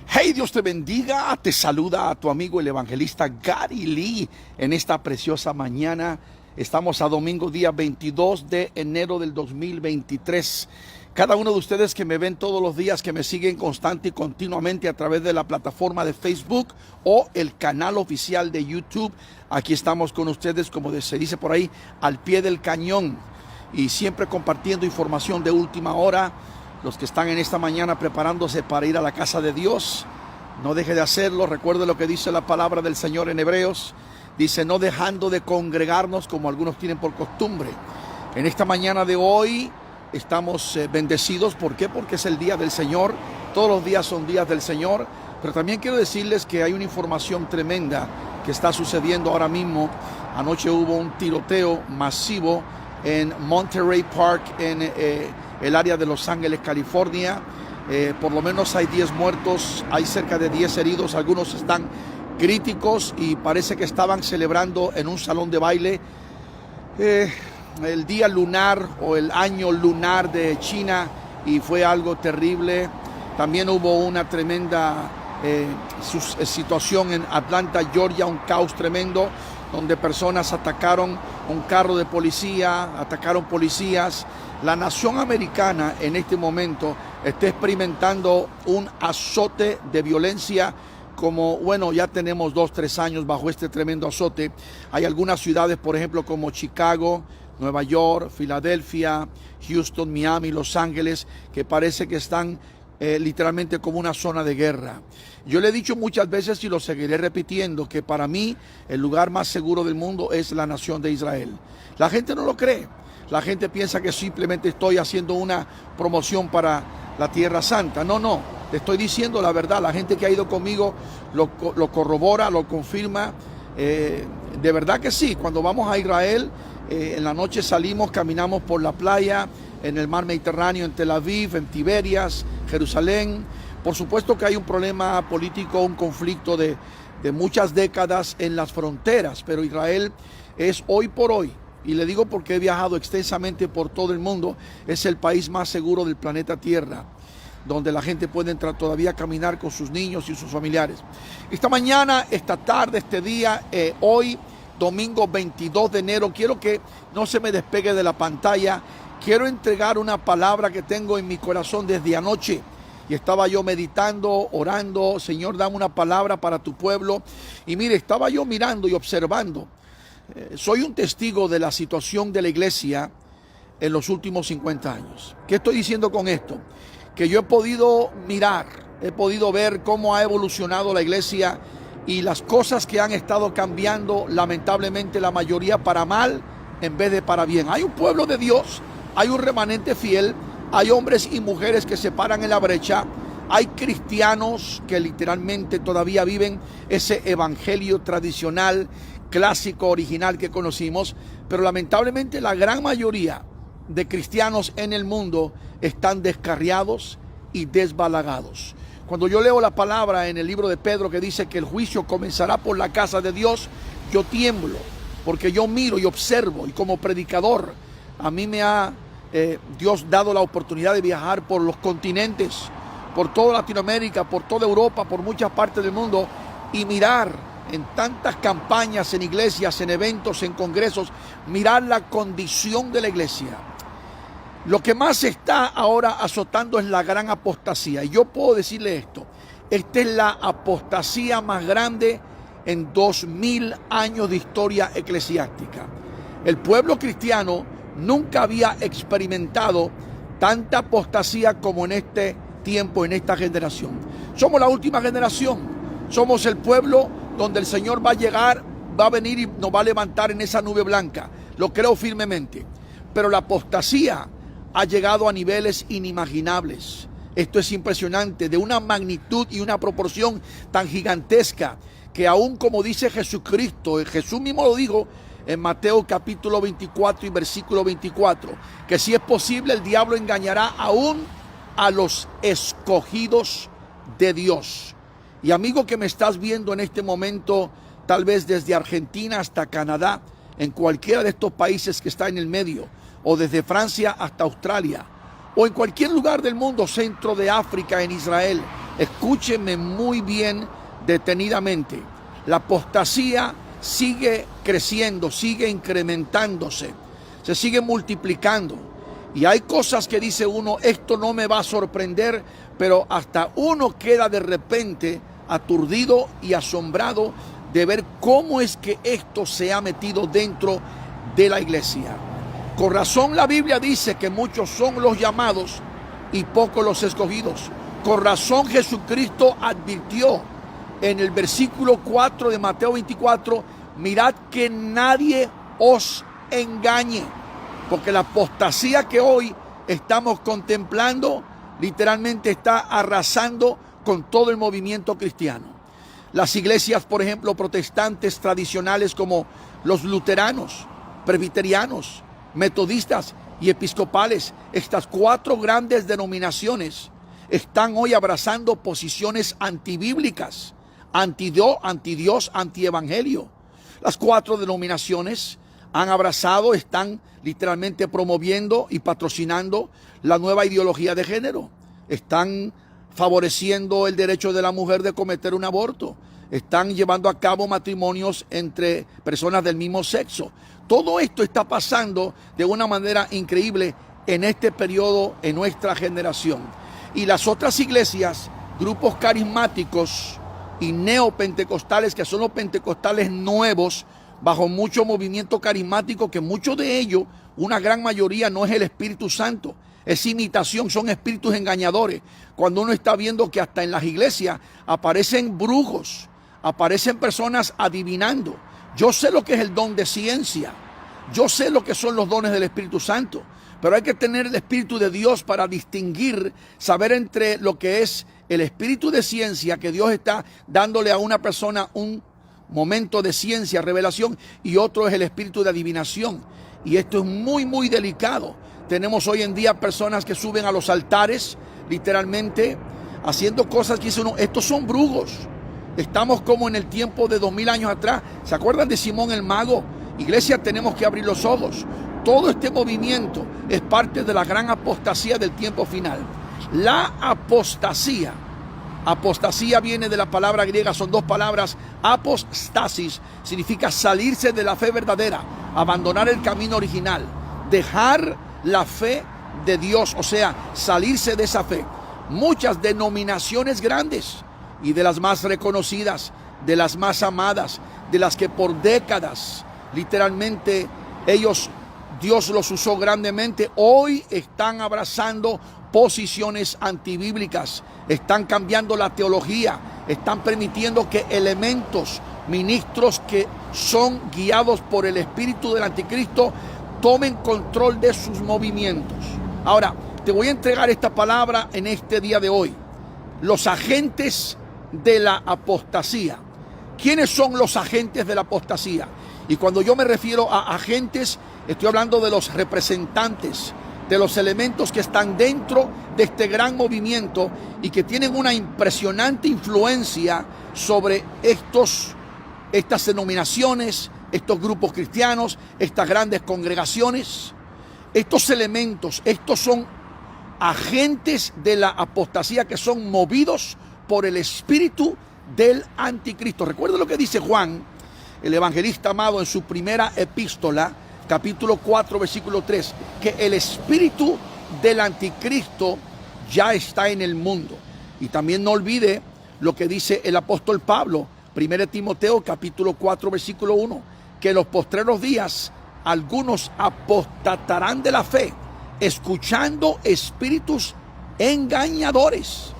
Hey, Dios te bendiga, te saluda a tu amigo el evangelista Gary Lee en esta preciosa mañana. Estamos a domingo día 22 de enero del 2023. Cada uno de ustedes que me ven todos los días, que me siguen constante y continuamente a través de la plataforma de Facebook o el canal oficial de YouTube, aquí estamos con ustedes, como se dice por ahí, al pie del cañón y siempre compartiendo información de última hora. Los que están en esta mañana preparándose para ir a la casa de Dios, no deje de hacerlo. Recuerde lo que dice la palabra del Señor en Hebreos. Dice, no dejando de congregarnos como algunos tienen por costumbre. En esta mañana de hoy estamos bendecidos. ¿Por qué? Porque es el día del Señor. Todos los días son días del Señor. Pero también quiero decirles que hay una información tremenda que está sucediendo ahora mismo. Anoche hubo un tiroteo masivo en Monterey Park, en el área de Los Ángeles, California. Por lo menos hay 10 muertos, hay cerca de 10 heridos, algunos están críticos y parece que estaban celebrando en un salón de baile el día lunar o el año lunar de China, y fue algo terrible. También hubo una tremenda situación en Atlanta, Georgia, un caos tremendo donde personas atacaron un carro de policía, atacaron policías. La nación americana en este momento está experimentando un azote de violencia como, bueno, ya tenemos 2-3 años bajo este tremendo azote. Hay algunas ciudades, por ejemplo, como Chicago, Nueva York, Filadelfia, Houston, Miami, Los Ángeles, que parece que están literalmente como una zona de guerra. Yo le he dicho muchas veces y lo seguiré repitiendo, que para mí el lugar más seguro del mundo es la nación de Israel. La gente no lo cree. La gente piensa que simplemente estoy haciendo una promoción para la Tierra Santa. No, te estoy diciendo la verdad. La gente que ha ido conmigo lo corrobora, lo confirma. De verdad que sí. Cuando vamos a Israel, en la noche salimos, caminamos por la playa, en el mar Mediterráneo, en Tel Aviv, en Tiberias, Jerusalén. Por supuesto que hay un problema político, un conflicto de muchas décadas en las fronteras, pero Israel es hoy por hoy, y le digo porque he viajado extensamente por todo el mundo, es el país más seguro del planeta Tierra, donde la gente puede entrar todavía a caminar con sus niños y sus familiares. Esta mañana, esta tarde, este día, hoy, domingo 22 de enero, quiero que no se me despegue de la pantalla. Quiero entregar una palabra que tengo en mi corazón desde anoche. Y estaba yo meditando, orando, Señor, dame una palabra para tu pueblo. Y mire, estaba yo mirando y observando. Soy un testigo de la situación de la iglesia en los últimos 50 años. ¿Qué estoy diciendo con esto? Que yo he podido mirar, he podido ver cómo ha evolucionado la iglesia y las cosas que han estado cambiando, lamentablemente la mayoría para mal en vez de para bien. Hay un pueblo de Dios, hay un remanente fiel, hay hombres y mujeres que se paran en la brecha, hay cristianos que literalmente todavía viven ese evangelio tradicional, clásico, original que conocimos, pero lamentablemente la gran mayoría de cristianos en el mundo están descarriados y desbalagados. Cuando yo leo la palabra en el libro de Pedro que dice que el juicio comenzará por la casa de Dios, yo tiemblo, porque yo miro y observo, y como predicador a mí me ha Dios dado la oportunidad de viajar por los continentes, por toda Latinoamérica, por toda Europa, por muchas partes del mundo, y mirar en tantas campañas, en iglesias, en eventos, en congresos, mirar la condición de la iglesia. Lo que más se está ahora azotando es la gran apostasía. Y yo puedo decirle esto, esta es la apostasía más grande en 2000 años de historia eclesiástica. El pueblo cristiano nunca había experimentado tanta apostasía como en este tiempo, en esta generación. Somos la última generación. Somos el pueblo donde el Señor va a llegar, va a venir y nos va a levantar en esa nube blanca. Lo creo firmemente. Pero la apostasía ha llegado a niveles inimaginables. Esto es impresionante, de una magnitud y una proporción tan gigantesca que aún, como dice Jesucristo, Jesús mismo lo dijo en Mateo capítulo 24 y versículo 24, que si es posible el diablo engañará aún a los escogidos de Dios. Y amigo que me estás viendo en este momento, tal vez desde Argentina hasta Canadá, en cualquiera de estos países que está en el medio, o desde Francia hasta Australia, o en cualquier lugar del mundo, centro de África, en Israel, Escúcheme muy bien detenidamente. La apostasía sigue creciendo, sigue incrementándose, se sigue multiplicando. Y hay cosas que dice uno, esto no me va a sorprender, pero hasta uno queda de repente aturdido y asombrado de ver cómo es que esto se ha metido dentro de la iglesia. Con razón la Biblia dice que muchos son los llamados y pocos los escogidos. Con razón Jesucristo advirtió en el versículo 4 de Mateo 24, mirad que nadie os engañe, porque la apostasía que hoy estamos contemplando literalmente está arrasando con todo el movimiento cristiano. Las iglesias, por ejemplo, protestantes tradicionales como los luteranos, presbiterianos, metodistas y episcopales, estas 4 grandes denominaciones están hoy abrazando posiciones antibíblicas, anti-Dios, anti-evangelio. Las 4 denominaciones han abrazado, están literalmente promoviendo y patrocinando la nueva ideología de género. Están favoreciendo el derecho de la mujer de cometer un aborto. Están llevando a cabo matrimonios entre personas del mismo sexo. Todo esto está pasando de una manera increíble en este periodo, en nuestra generación. Y las otras iglesias, grupos carismáticos y neopentecostales, que son los pentecostales nuevos, bajo mucho movimiento carismático, que muchos de ellos, una gran mayoría, no es el Espíritu Santo, es imitación, son espíritus engañadores. Cuando uno está viendo que hasta en las iglesias aparecen brujos, aparecen personas adivinando. Yo sé lo que es el don de ciencia, yo sé lo que son los dones del Espíritu Santo, pero hay que tener el Espíritu de Dios para distinguir, saber entre lo que es el espíritu de ciencia, que Dios está dándole a una persona un momento de ciencia, revelación, y otro es el espíritu de adivinación. Y esto es muy, muy delicado. Tenemos hoy en día personas que suben a los altares, literalmente, haciendo cosas que dicen uno, estos son brujos. Estamos como en el tiempo de 2000 años atrás. ¿Se acuerdan de Simón el Mago? Iglesia, tenemos que abrir los ojos. Todo este movimiento es parte de la gran apostasía del tiempo final. La apostasía. Apostasía viene de la palabra griega, son 2 palabras. Apostasis significa salirse de la fe verdadera, abandonar el camino original, dejar la fe de Dios, o sea, salirse de esa fe. Muchas denominaciones grandes y de las más reconocidas, de las más amadas, de las que por décadas, literalmente, Dios los usó grandemente, hoy están abrazando posiciones antibíblicas, están cambiando la teología, están permitiendo que elementos, ministros que son guiados por el espíritu del anticristo, tomen control de sus movimientos. Ahora, te voy a entregar esta palabra en este día de hoy. Los agentes de la apostasía. ¿Quiénes son los agentes de la apostasía? Y cuando yo me refiero a agentes, estoy hablando de los representantes, de los elementos que están dentro de este gran movimiento y que tienen una impresionante influencia sobre estas denominaciones, estos grupos cristianos, estas grandes congregaciones. Estos elementos, estos son agentes de la apostasía que son movidos por el espíritu del anticristo. Recuerda lo que dice Juan, el evangelista amado, en su primera epístola, capítulo 4, versículo 3, que el espíritu del anticristo ya está en el mundo. Y también no olvide lo que dice el apóstol Pablo, 1 Timoteo, capítulo 4, versículo 1, que en los postreros días algunos apostatarán de la fe, escuchando espíritus engañadores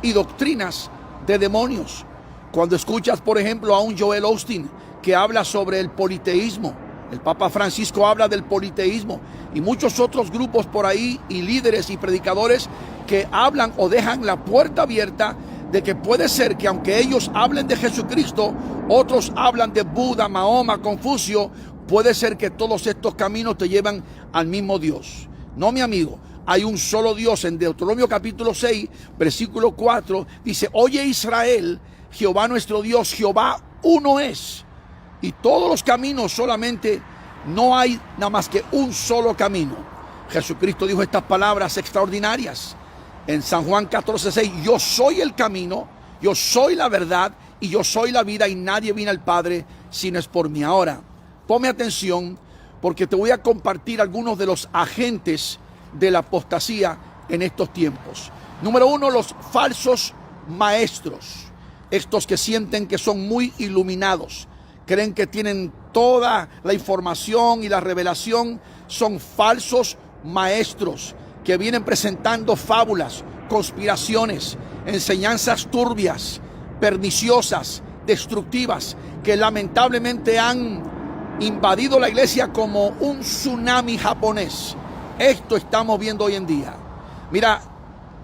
y doctrinas de demonios. Cuando escuchas, por ejemplo, a un Joel Osteen que habla sobre el politeísmo, el Papa Francisco habla del politeísmo, y muchos otros grupos por ahí y líderes y predicadores que hablan o dejan la puerta abierta de que puede ser que aunque ellos hablen de Jesucristo, otros hablan de Buda, Mahoma, Confucio, puede ser que todos estos caminos te llevan al mismo Dios. No, mi amigo, hay un solo Dios. En Deuteronomio capítulo 6, versículo 4, dice: oye Israel, Jehová nuestro Dios, Jehová uno es. Y todos los caminos solamente, no hay nada más que un solo camino. Jesucristo dijo estas palabras extraordinarias En San Juan 14:6, yo soy el camino, yo soy la verdad y yo soy la vida, y nadie viene al Padre si no es por mí. Ahora, ponme atención, porque te voy a compartir algunos de los agentes de la apostasía en estos tiempos. Número uno, los falsos maestros. Estos que sienten que son muy iluminados, creen que tienen toda la información y la revelación, son falsos maestros que vienen presentando fábulas, conspiraciones, enseñanzas turbias, perniciosas, destructivas, que lamentablemente han invadido la iglesia como un tsunami japonés. Esto estamos viendo hoy en día. Mira,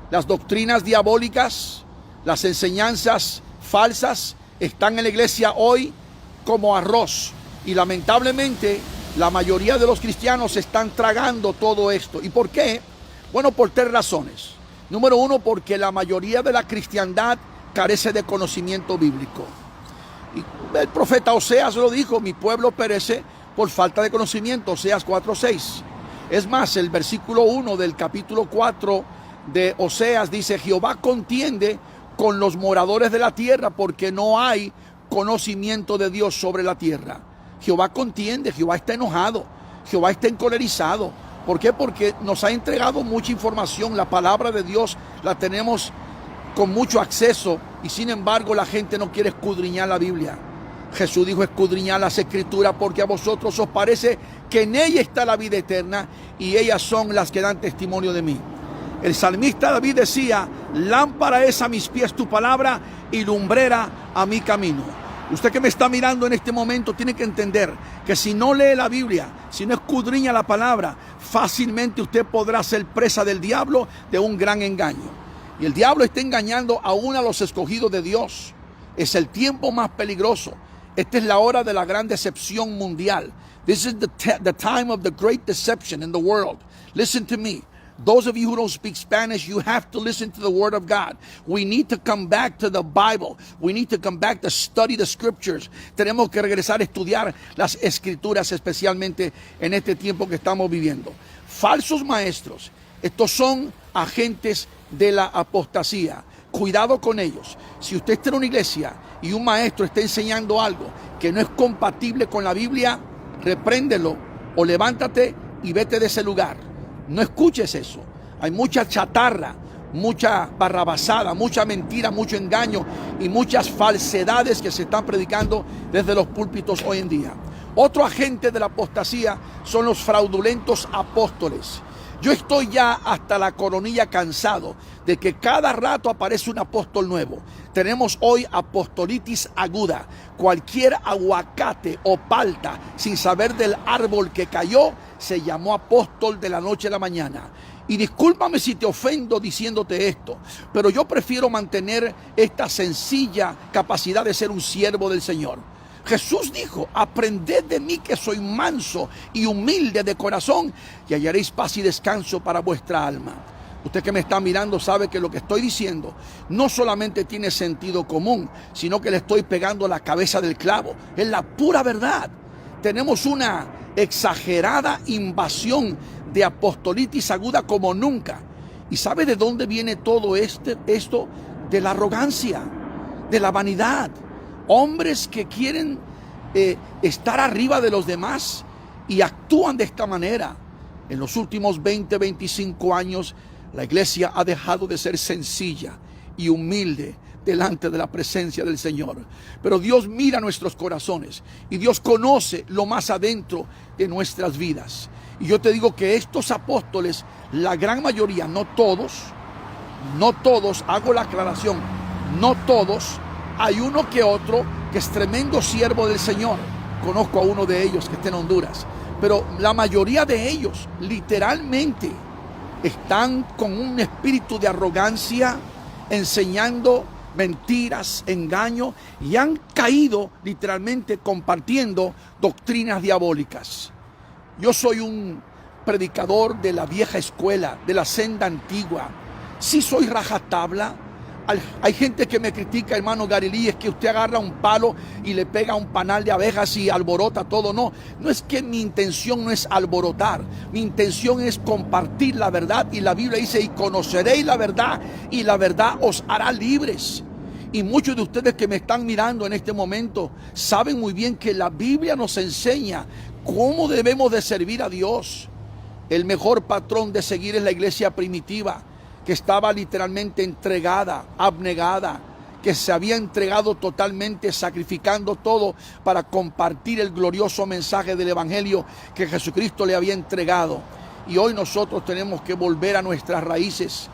las doctrinas diabólicas, las enseñanzas falsas están en la iglesia hoy como arroz, y lamentablemente la mayoría de los cristianos están tragando todo esto. ¿Y por qué? Bueno, por tres razones. Número uno, porque la mayoría de la cristiandad carece de conocimiento bíblico. Y el profeta Oseas lo dijo: mi pueblo perece por falta de conocimiento. Oseas 4:6. Es más, el versículo 1 del capítulo 4 de Oseas dice: Jehová contiende con los moradores de la tierra, porque no hay conocimiento de Dios sobre la tierra. Jehová contiende, Jehová está enojado, Jehová está encolerizado. ¿Por qué? Porque nos ha entregado mucha información. La palabra de Dios la tenemos con mucho acceso, y sin embargo la gente no quiere escudriñar la Biblia. Jesús dijo: escudriñad las escrituras, porque a vosotros os parece que en ella está la vida eterna, y ellas son las que dan testimonio de mí. El salmista David decía: lámpara es a mis pies tu palabra y lumbrera a mi camino. Usted que me está mirando en este momento tiene que entender que si no lee la Biblia, si no escudriña la palabra, fácilmente usted podrá ser presa del diablo, de un gran engaño. Y el diablo está engañando aún a los escogidos de Dios. Es el tiempo más peligroso. Esta es la hora de la gran decepción mundial. This is the time of the great deception in the world. Listen to me. Those of you who don't speak Spanish, you have to listen to the Word of God. We need to come back to the Bible. We need to come back to study the Scriptures. Tenemos que regresar a estudiar las Escrituras, especialmente en este tiempo que estamos viviendo. Falsos maestros. Estos son agentes de la apostasía. Cuidado con ellos. Si usted está en una iglesia y un maestro está enseñando algo que no es compatible con la Biblia, repréndelo o levántate y vete de ese lugar. No escuches eso. Hay mucha chatarra, mucha barrabasada, mucha mentira, mucho engaño y muchas falsedades que se están predicando desde los púlpitos hoy en día. Otro agente de la apostasía son los fraudulentos apóstoles. Yo estoy ya hasta la coronilla cansado de que cada rato aparece un apóstol nuevo. Tenemos hoy apostolitis aguda. Cualquier aguacate o palta sin saber del árbol que cayó se llamó apóstol de la noche a la mañana. Y discúlpame si te ofendo diciéndote esto, pero yo prefiero mantener esta sencilla capacidad de ser un siervo del Señor. Jesús dijo: aprended de mí, que soy manso y humilde de corazón, y hallaréis paz y descanso para vuestra alma. Usted que me está mirando sabe que lo que estoy diciendo no solamente tiene sentido común, sino que le estoy pegando la cabeza del clavo. Es la pura verdad. Tenemos una exagerada invasión de apostolitis aguda como nunca. ¿Y sabe de dónde viene todo esto? De la arrogancia, de la vanidad. Hombres que quieren estar arriba de los demás y actúan de esta manera. En los últimos 20, 25 años, la iglesia ha dejado de ser sencilla y humilde delante de la presencia del Señor. Pero Dios mira nuestros corazones y Dios conoce lo más adentro de nuestras vidas. Y yo te digo que estos apóstoles, la gran mayoría, no todos, hago la aclaración, no todos. Hay uno que otro que es tremendo siervo del Señor. Conozco a uno de ellos que está en Honduras. Pero la mayoría de ellos literalmente están con un espíritu de arrogancia, enseñando mentiras, engaño, y han caído literalmente compartiendo doctrinas diabólicas. Yo soy un predicador de la vieja escuela, de la senda antigua. Sí soy rajatabla. Hay gente que me critica, hermano Garilí, es que usted agarra un palo y le pega un panal de abejas y alborota todo. No, no es que mi intención no es alborotar. Mi intención es compartir la verdad. Y la Biblia dice, y conoceréis la verdad, y la verdad os hará libres. Y muchos de ustedes que me están mirando en este momento saben muy bien que la Biblia nos enseña cómo debemos de servir a Dios. El mejor patrón de seguir es la iglesia primitiva, que estaba literalmente entregada, abnegada, que se había entregado totalmente, sacrificando todo para compartir el glorioso mensaje del evangelio que Jesucristo le había entregado. Y hoy nosotros tenemos que volver a nuestras raíces,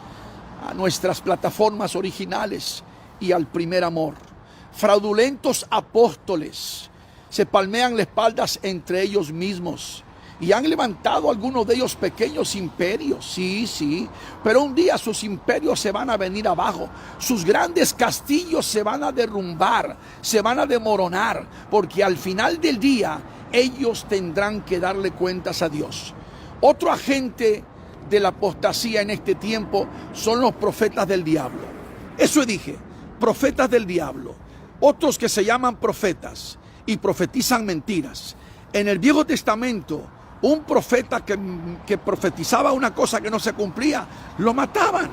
a nuestras plataformas originales y al primer amor. Fraudulentos apóstoles se palmean las espaldas entre ellos mismos y han levantado algunos de ellos pequeños imperios, sí, pero un día sus imperios se van a venir abajo, sus grandes castillos se van a derrumbar, se van a demoronar, porque al final del día ellos tendrán que darle cuentas a Dios. Otro agente de la apostasía en este tiempo son los profetas del diablo. Eso dije, profetas del diablo. Otros que se llaman profetas y profetizan mentiras. En el Viejo Testamento, un profeta que profetizaba una cosa que no se cumplía, lo mataban.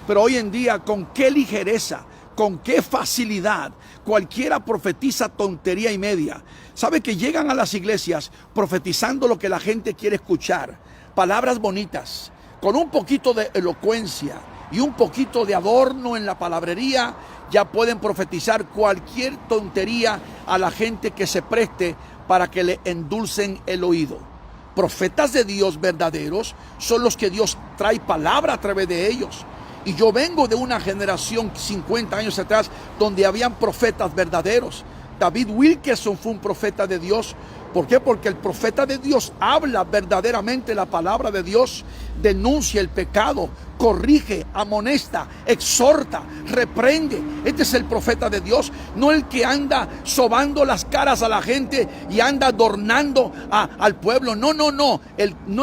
Pero hoy en día, con qué ligereza, con qué facilidad cualquiera profetiza tontería y media. ¿Sabe que llegan a las iglesias profetizando lo que la gente quiere escuchar? Palabras bonitas, con un poquito de elocuencia y un poquito de adorno en la palabrería, ya pueden profetizar cualquier tontería a la gente que se preste para que le endulcen el oído. Profetas de Dios verdaderos son los que Dios trae palabra a través de ellos. Y yo vengo de una generación 50 años atrás donde habían profetas verdaderos. David Wilkerson fue un profeta de Dios. ¿Por qué? Porque el profeta de Dios habla verdaderamente la palabra de Dios, denuncia el pecado, corrige, amonesta, exhorta, reprende. Este es el profeta de Dios, no el que anda sobando las caras a la gente y anda adornando al pueblo. No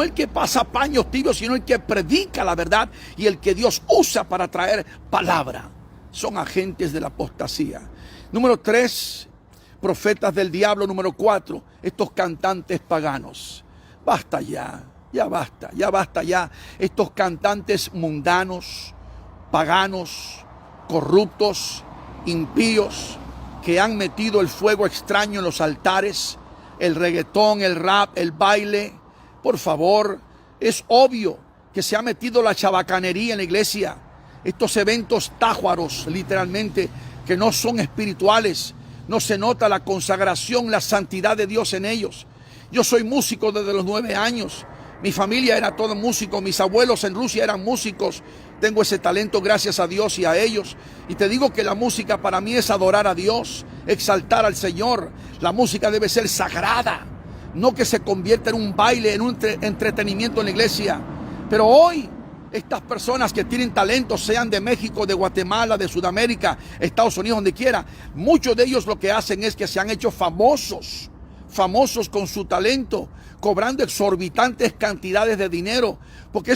el que pasa paños tibios, sino el que predica la verdad y el que Dios usa para traer palabra. Son agentes de la apostasía. Número 3, profetas del diablo. Número 4, estos cantantes paganos. Basta ya basta ya. Estos cantantes mundanos, paganos, corruptos, impíos, que han metido el fuego extraño en los altares, el reggaetón, el rap, el baile. Por favor, es obvio que se ha metido la chabacanería en la iglesia. Estos eventos tájuaros, literalmente, que no son espirituales. No se nota la consagración, la santidad de Dios en ellos. Yo soy músico desde los 9 años. Mi familia era todo músico. Mis abuelos en Rusia eran músicos. Tengo ese talento gracias a Dios y a ellos. Y te digo que la música para mí es adorar a Dios, exaltar al Señor. La música debe ser sagrada, no que se convierta en un baile, en un entretenimiento en la iglesia. Pero hoy, estas personas que tienen talento, sean de México, de Guatemala, de Sudamérica, Estados Unidos, donde quiera, muchos de ellos lo que hacen es que se han hecho famosos con su talento, cobrando exorbitantes cantidades de dinero, porque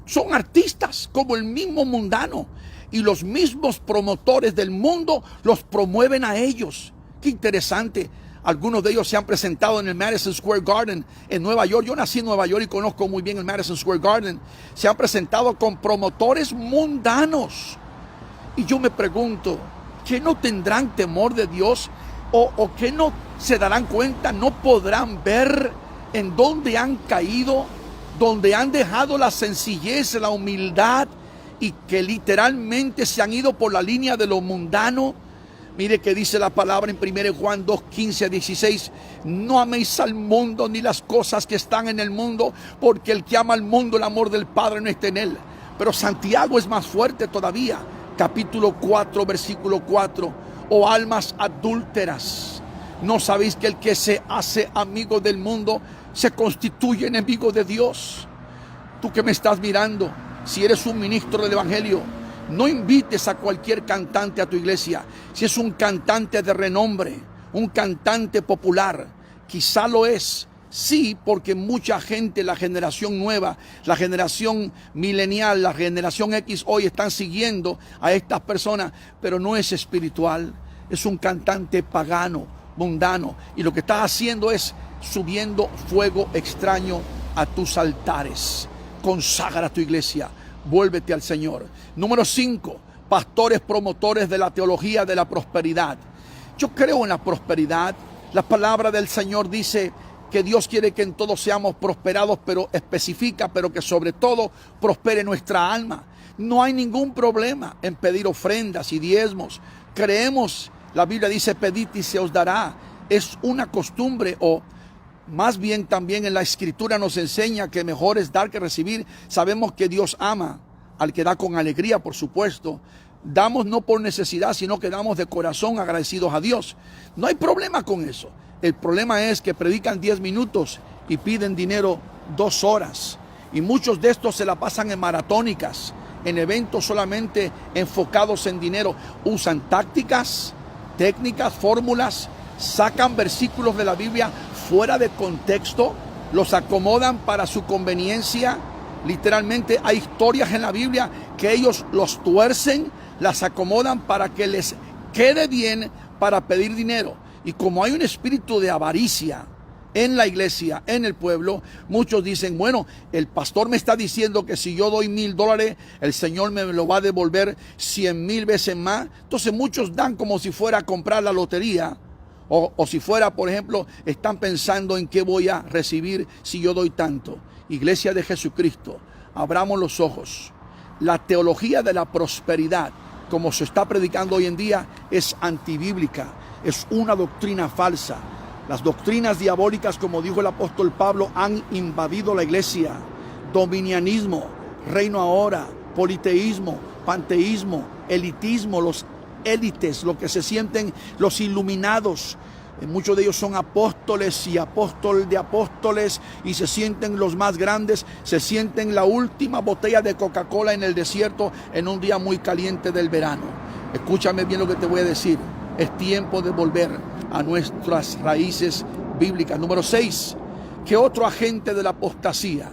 son artistas como el mismo mundano, y los mismos promotores del mundo los promueven a ellos. Qué interesante. Algunos de ellos se han presentado en el Madison Square Garden en Nueva York. Yo nací en Nueva York y conozco muy bien el Madison Square Garden. Se han presentado con promotores mundanos. Y yo me pregunto, ¿qué no tendrán temor de Dios? ¿O qué no se darán cuenta? ¿No podrán ver en dónde han caído? Donde han dejado la sencillez, la humildad, y que literalmente se han ido por la línea de lo mundano. Mire que dice la palabra en 1 Juan 2, 15 a 16. No améis al mundo ni las cosas que están en el mundo, porque el que ama al mundo, el amor del Padre no está en él. Pero Santiago es más fuerte todavía. Capítulo 4, versículo 4. Oh almas adúlteras, ¿no sabéis que el que se hace amigo del mundo se constituye enemigo de Dios? Tú que me estás mirando, si eres un ministro del evangelio, no invites a cualquier cantante a tu iglesia. Si es un cantante de renombre, un cantante popular, quizá lo es, Sí, porque mucha gente, la generación nueva, la generación milenial, la generación X hoy están siguiendo a estas personas, pero no es espiritual, es un cantante pagano, mundano, y lo que estás haciendo es subiendo fuego extraño a tus altares. Consagra tu iglesia, vuélvete al Señor. Número 5, pastores promotores de la teología de la prosperidad. Yo creo en la prosperidad. La palabra del Señor dice que Dios quiere que en todos seamos prosperados, pero especifica, pero que sobre todo prospere nuestra alma. No hay ningún problema en pedir ofrendas y diezmos. Creemos, la Biblia dice, pedid y se os dará. Es una costumbre, o más bien también en la Escritura nos enseña que mejor es dar que recibir. Sabemos que Dios ama al que da con alegría, por supuesto. Damos no por necesidad, sino que damos de corazón agradecidos a Dios. No hay problema con eso. El problema es que predican 10 minutos y piden dinero 2 horas. Y muchos de estos se la pasan en maratónicas, en eventos solamente enfocados en dinero. Usan tácticas, técnicas, fórmulas, sacan versículos de la Biblia fuera de contexto, los acomodan para su conveniencia. Literalmente hay historias en la Biblia que ellos los tuercen, las acomodan para que les quede bien para pedir dinero. Y como hay un espíritu de avaricia en la iglesia, en el pueblo, muchos dicen, bueno, el pastor me está diciendo que si yo doy $1,000, el Señor me lo va a devolver 100,000 veces más. Entonces muchos dan como si fuera a comprar la lotería. O si fuera, por ejemplo, están pensando en qué voy a recibir si yo doy tanto. Iglesia de Jesucristo, abramos los ojos. La teología de la prosperidad, como se está predicando hoy en día, es antibíblica. Es una doctrina falsa. Las doctrinas diabólicas, como dijo el apóstol Pablo, han invadido la iglesia. Dominianismo, reino ahora, politeísmo, panteísmo, elitismo, los élites, lo que se sienten los iluminados. Muchos de ellos son apóstoles y apóstol de apóstoles y se sienten los más grandes, se sienten la última botella de Coca-Cola en el desierto en un día muy caliente del verano. Escúchame bien lo que te voy a decir. Es tiempo de volver a nuestras raíces bíblicas. Número 6, ¿qué otro agente de la apostasía?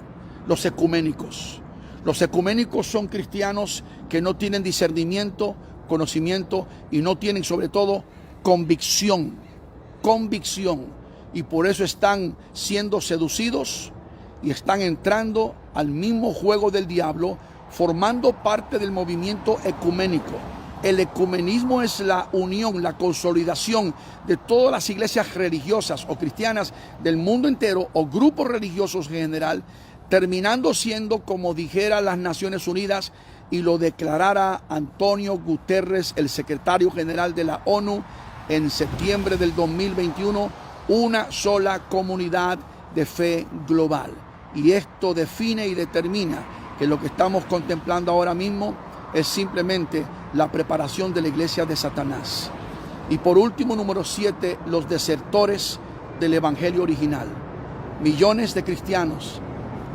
Los ecuménicos. Los ecuménicos son cristianos que no tienen discernimiento, conocimiento y no tienen sobre todo convicción, y por eso están siendo seducidos y están entrando al mismo juego del diablo, formando parte del movimiento ecuménico. El ecumenismo es la unión, la consolidación de todas las iglesias religiosas o cristianas del mundo entero, o grupos religiosos en general, terminando siendo, como dijera las Naciones Unidas y lo declarara Antonio Guterres, el secretario general de la ONU, en septiembre del 2021, una sola comunidad de fe global. Y esto define y determina que lo que estamos contemplando ahora mismo es simplemente la preparación de la iglesia de Satanás. Y por último, número 7, los desertores del evangelio original. Millones de cristianos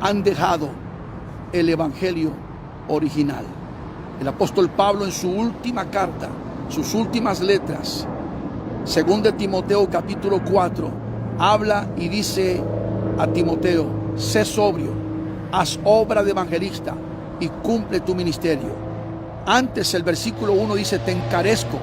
han dejado el evangelio original. El apóstol Pablo, en su última carta, sus últimas letras, 2 Timoteo capítulo 4, habla y dice a Timoteo: sé sobrio, haz obra de evangelista y cumple tu ministerio. Antes el versículo 1 dice: te encarezco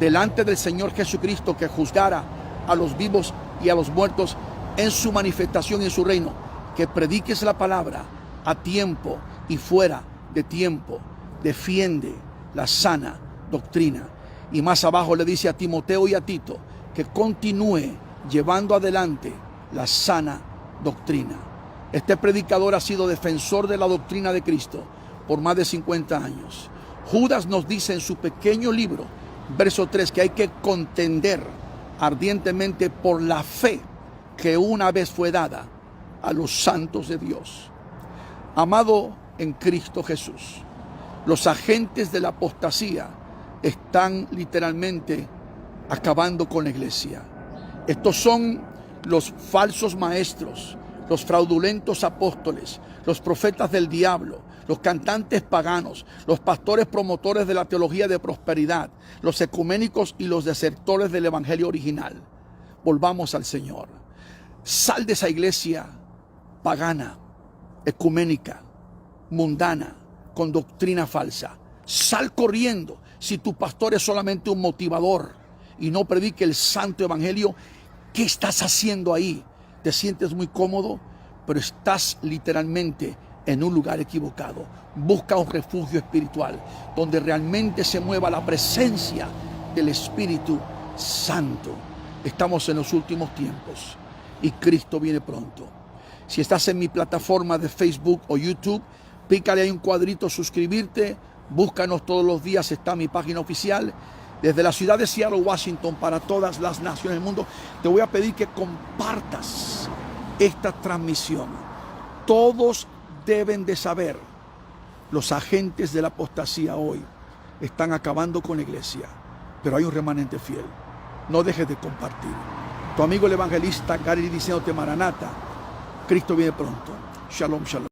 delante del Señor Jesucristo, que juzgará a los vivos y a los muertos en su manifestación y en su reino, que prediques la palabra a tiempo y fuera de tiempo, defiende la sana doctrina. Y más abajo le dice a Timoteo y a Tito que continúe llevando adelante la sana doctrina. Este predicador ha sido defensor de la doctrina de Cristo por más de 50 años. Judas nos dice en su pequeño libro, verso 3, que hay que contender ardientemente por la fe que una vez fue dada a los santos de Dios. Amado en Cristo Jesús, los agentes de la apostasía están literalmente acabando con la iglesia. Estos son los falsos maestros, los fraudulentos apóstoles, los profetas del diablo, los cantantes paganos, los pastores promotores de la teología de prosperidad, los ecuménicos y los desertores del evangelio original. Volvamos al Señor. Sal de esa iglesia pagana, ecuménica, mundana, con doctrina falsa. Sal corriendo. Si tu pastor es solamente un motivador y no predique el santo evangelio, ¿qué estás haciendo ahí? Te sientes muy cómodo, pero estás literalmente en un lugar equivocado. Busca un refugio espiritual donde realmente se mueva la presencia del Espíritu Santo. Estamos en los últimos tiempos y Cristo viene pronto. Si estás en mi plataforma de Facebook o YouTube, pícale ahí un cuadrito suscribirte. Búscanos todos los días, está mi página oficial. Desde la ciudad de Seattle, Washington, para todas las naciones del mundo, te voy a pedir que compartas esta transmisión. Todos deben de saber, los agentes de la apostasía hoy están acabando con la iglesia, pero hay un remanente fiel. No dejes de compartir. Tu amigo el evangelista Gary diciéndote Maranata, Cristo viene pronto. Shalom, shalom.